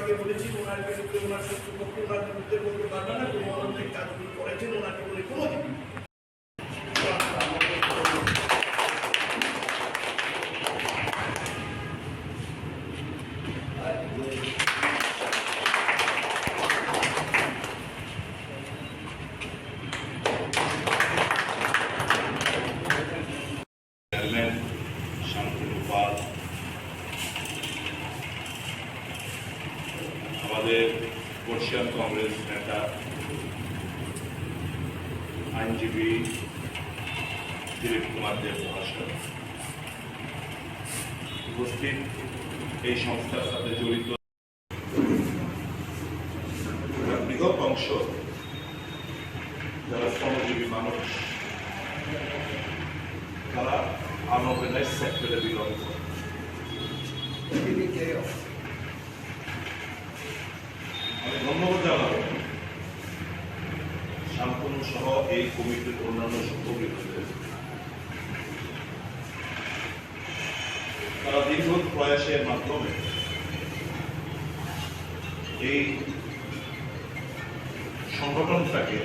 আগে বলেছি ওনার বিরুদ্ধে ওনার শত্রুপক্ষ ওনার বিরুদ্ধে বলতে পারবে না, কোনো অনৈতিক কাজগুলো করেছেন ওনাকে বলে কোনোদিন। আমাদের বর্ষিয়ান কংগ্রেস নেতা আইনজীবী দিলীপ কুমার দেব মহাশয় উপস্থিত, এই সংস্থার সাথে জড়িত বৃহৎ অংশ যারা শ্রমজীবী মানুষ, তারা আনঅর্গানাইজড সেক্টরে বিলং করে। আমি ধন্যবাদ জানাবো শান্তনু সহ এই কমিটির অন্যান্য সদস্যদের। তারা দীর্ঘ প্রয়াসের মাধ্যমে এই সংগঠনটাকে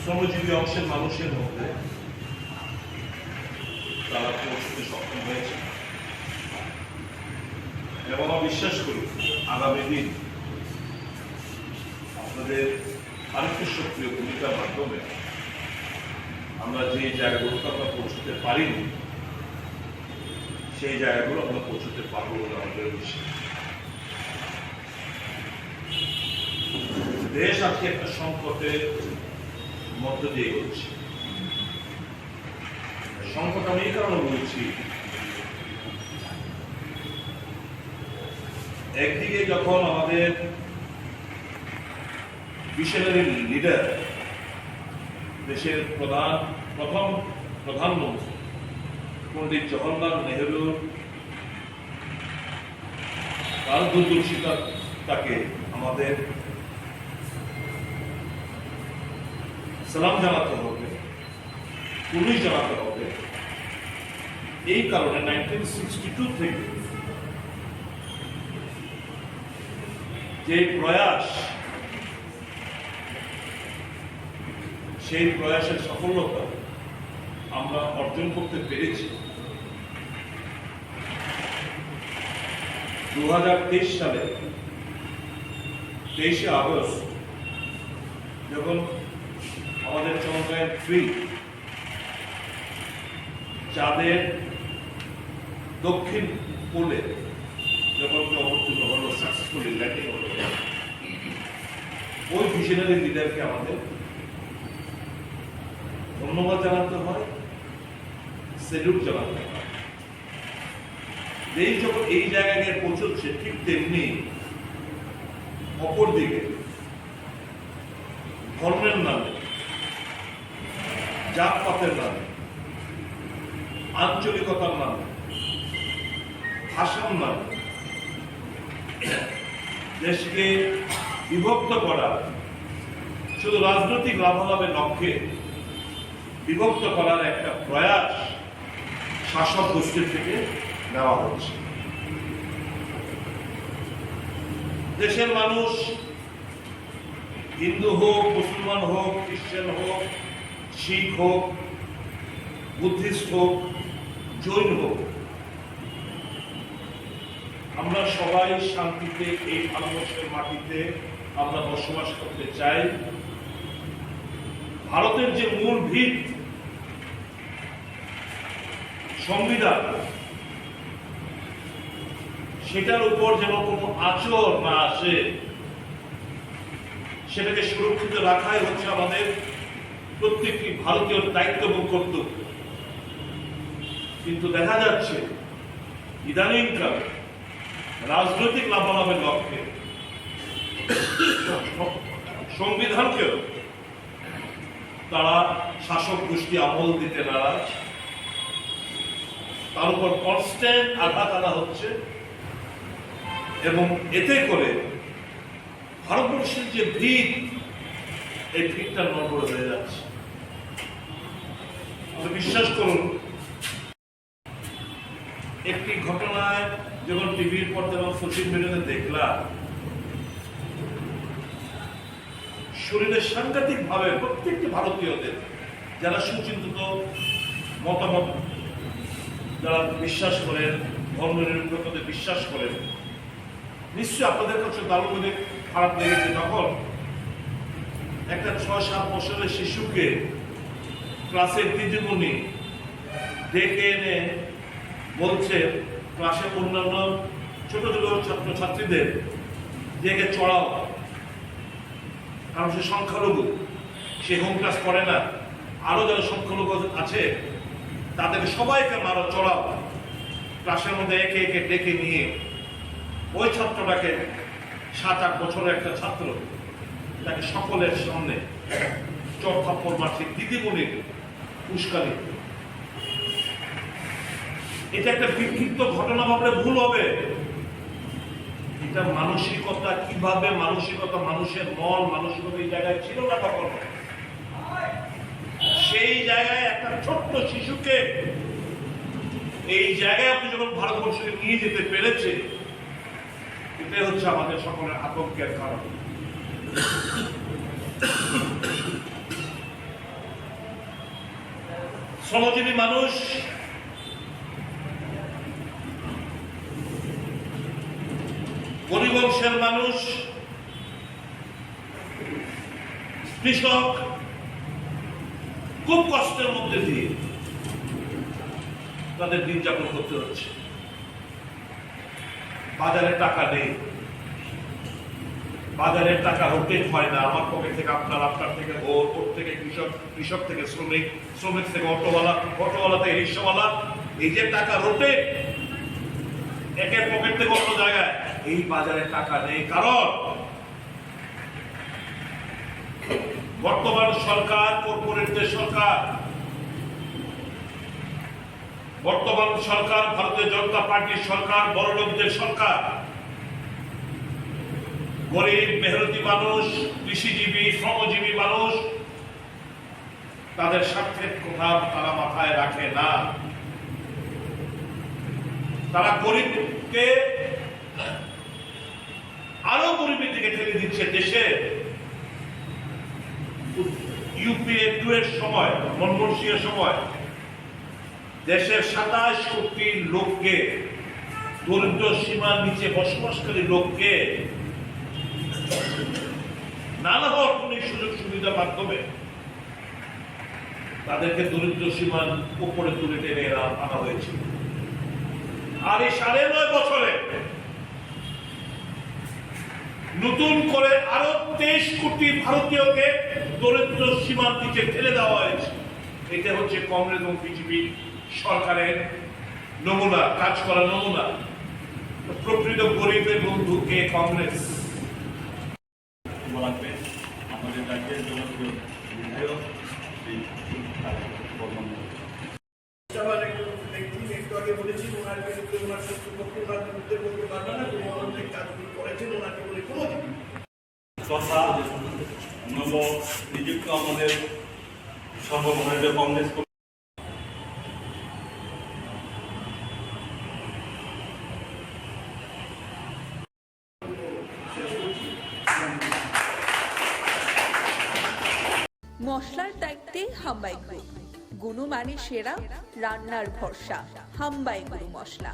শ্রমজীবী অংশের মানুষের মধ্যে তারা পৌঁছতে সক্ষম হয়েছে এবং আমরা বিশ্বাস করি আগামী দিন আপনাদের আরেকটু সক্রিয় ভূমিকার মাধ্যমে আমরা যে জায়গাগুলোতে আমরা পৌঁছতে পারিনি সেই জায়গাগুলো আমরা পৌঁছতে পারবো বলে আমাদের বিশ্বাস। দেশ আজকে একটা সংকটের মধ্য দিয়ে এগোচ্ছে। সংকট আমি এই কারণে বলছি, একদিকে যখন আমাদের ভিশনারি লিডার, দেশের প্রথম প্রধানমন্ত্রী পণ্ডিত জওহরলাল নেহরু তার দূরদর্শিতাকে আমাদের সালাম জানাতে হবে, পুলিশ জানাতে হবে। এই কারণে 1962 থেকে যে প্রয়াস, সেই প্রয়াসের সফলতা আমরা অর্জন করতে পেরেছি। 2023 সালে 23শে আগস্ট যখন আমাদের চন্দ্রায়ন 3 চাঁদের দক্ষিণ পোলে যখন অবতীর্ণ হলো, সাকসেসফুলি ল্যান্ডিং হলো, ওই ভিশনারি লিডারকে আমাদের ধন্যবাদ জানাতে হয়, স্যালুট জানাতে হয়। এই যখন এই জায়গায় গিয়ে পৌঁছচ্ছে, ঠিক তেমনি অপরদিকে ধর্মের নামে, জাতপাতের নামে, আঞ্চলিকতার নামে, ভাষার নামে দেশকে বিভক্ত করা, শুধু রাজনৈতিক লাভালাভের লক্ষ্যে বিভক্ত করার একটা প্রয়াস শাসক গোষ্ঠীর থেকে নেওয়া হচ্ছে। দেশের মানুষ হিন্দু হোক, মুসলমান হোক, খ্রিস্টান হোক, শিখ হোক, বুদ্ধিস্ট হোক, জৈন হোক, আমরা সবাই শান্তিতে এই ভারতবর্ষের মাটিতে আমরা বসবাস করতে চাই। ভারতের যে মূল ভিত সংবিধান, সেটার উপর যেন কোনো আঁচড় না আসে, সেটাকে সুরক্ষিত রাখাই হচ্ছে আমাদের প্রত্যেকটি ভারতীয় দায়িত্ব এবং কর্তব্য। কিন্তু দেখা যাচ্ছে ইদানিংকালে রাজনৈতিক লাভালাভের লক্ষ্যে সংবিধানকেও তারা শাসক গোষ্ঠী আমল দিতে নারাজ, তার উপর কনস্ট্যান্ট আঘাত আনা হচ্ছে এবং এতে করে ভারতবর্ষের যে ভিত, এই ভিতটা নড়বড় হয়ে যাচ্ছে। বিশ্বাস করুন, একটি ঘটনায় যখন টিভির পর্দা এবং সোশ্যাল মিডিয়াতে দেখলাম, শরীরে সাংঘাতিক ভাবে প্রত্যেকটি ভারতীয়দের যারা সুচিন্তিত মতামত, যারা বিশ্বাস করেন, ধর্ম নিরপেক্ষতাতে বিশ্বাস করেন, নিশ্চয়ই আপনাদের কাছে দারুণ খারাপ লেগেছে তখন একটা 6-7 বছরের শিশুকে ক্লাসের দিদিমণি ডেকে এনে বলছে ক্লাসের অন্যান্য ছোট ছোট ছাত্রছাত্রীদের ডেকে চড়াও, কারণ সে সংখ্যালঘু, সে হোম ক্লাস করে না, আরো যারা সংখ্যালঘু আছে তাদেরকে সবাইকে মারো, চড়াও। ক্লাসের মধ্যে একে একে ডেকে নিয়ে ওই ছাত্রটাকে 7-8 বছরের একটা ছাত্র তাকে সকলের সামনে চড় থাপ্পড় মারছে দিদিমণির উস্কানি। এটা একটা বিক্ষিপ্ত ঘটনা ভাবলে ভুল হবে। এটা মানসিকতা, কিভাবে মানসিকতা, মানুষের মন মানসিকতা এই জায়গায় ছিল না তখন। সেই জায়গায় একটা ছোট্ট শিশুকে এই জায়গায় আপনি যখন ভারতবর্ষকে নিয়ে যেতে পেরেছে, এটাই হচ্ছে আমাদের সকলের আতঙ্কের কারণ। শ্রমজীবী মানুষ, গরিব অংশের মানুষ, কৃষক খুব কষ্টের মধ্যে দিয়ে তাদের দিন যাপন করতে হচ্ছে। বাজারে টাকা নেই, বাজারের টাকা রোটেট হয় না, আমার পকেট থেকে আপনার, আপনার থেকে ওর, ওর থেকে কৃষক, কৃষক থেকে শ্রমিক, শ্রমিক থেকে অটোওয়ালা, অটোওয়ালা থেকে রিক্সাওয়ালা। এই যে টাকা রোটেট একের পকেট থেকে অন্য জায়গায়, এই বাজারে টাকা নেই। কারণ বর্তমান সরকার কর্পোরেটদের সরকার, বর্তমান সরকার ভারতীয় জনতা পার্টির সরকার, বড়লোকদের সরকার। গরিব মেহনতি মানুষ, কৃষিজীবী, শ্রমজীবী মানুষ, তাদের স্বার্থের কথা তারা মাথায় রাখে না। তারা গরিবকে আরো গরিবের দিকে ঠেলে দিচ্ছে। দেশে ইউপিএ 2 এর সময়, মনমোহন সিং এর সময় দেশের 27 কোটি লোককে, দরিদ্র সীমার নিচে বসবাসকারী লোককে নানা ধরনের সুযোগ সুবিধার মাধ্যমে তাদেরকে দরিদ্র সীমার উপরে তুলে টেনে আনা হয়েছে। আর এই 9.5 বছরে নতুন করে আরো 23 কোটি ভারতীয়কে দরিদ্র সীমার নিচে ঠেলে দেওয়া হয়েছে। এটা হচ্ছে কংগ্রেস এবং বিজেপি সরকারের নমুনা, কাজ করার নমুনা। প্রকৃত গরিবের বন্ধুকে কংগ্রেস। আমাদের রাজ্যের জনপ্রিয় বিধায়ক শ্রী বর্মন একটু আগে বলেছি ওনার বিরুদ্ধে, ওনার শত্রুপক্ষ ওনার বিরুদ্ধে বলতে পারবে না, কোনো অনৈতিক কাজগুলো করেছেন ওনাকে বলে কোনোদিন। তথা নব নিযুক্ত আমাদের সর্বভারতীয় কংগ্রেস মশলার দায়িত্বে হাম্বাই গ্রুপ, গুণমানে সেরা, রান্নার ভরসা। হাম্বাই গুরু মশলা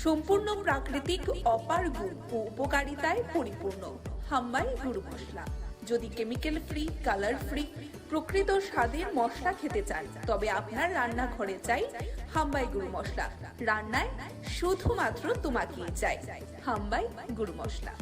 সম্পূর্ণ প্রাকৃতিক, অপার গুণ ও উপকারিতায় পরিপূর্ণ। হাম্বাই গুরু মশলা। যদি কেমিক্যাল ফ্রি, কালার ফ্রি, প্রকৃত স্বাদের মশলা খেতে চান, তবে আপনার রান্নাঘরে চাই হাম্বাই গুরু মশলা। রান্নায় শুধুমাত্র তোমাকেই চাই হাম্বাই গুরু মশলা।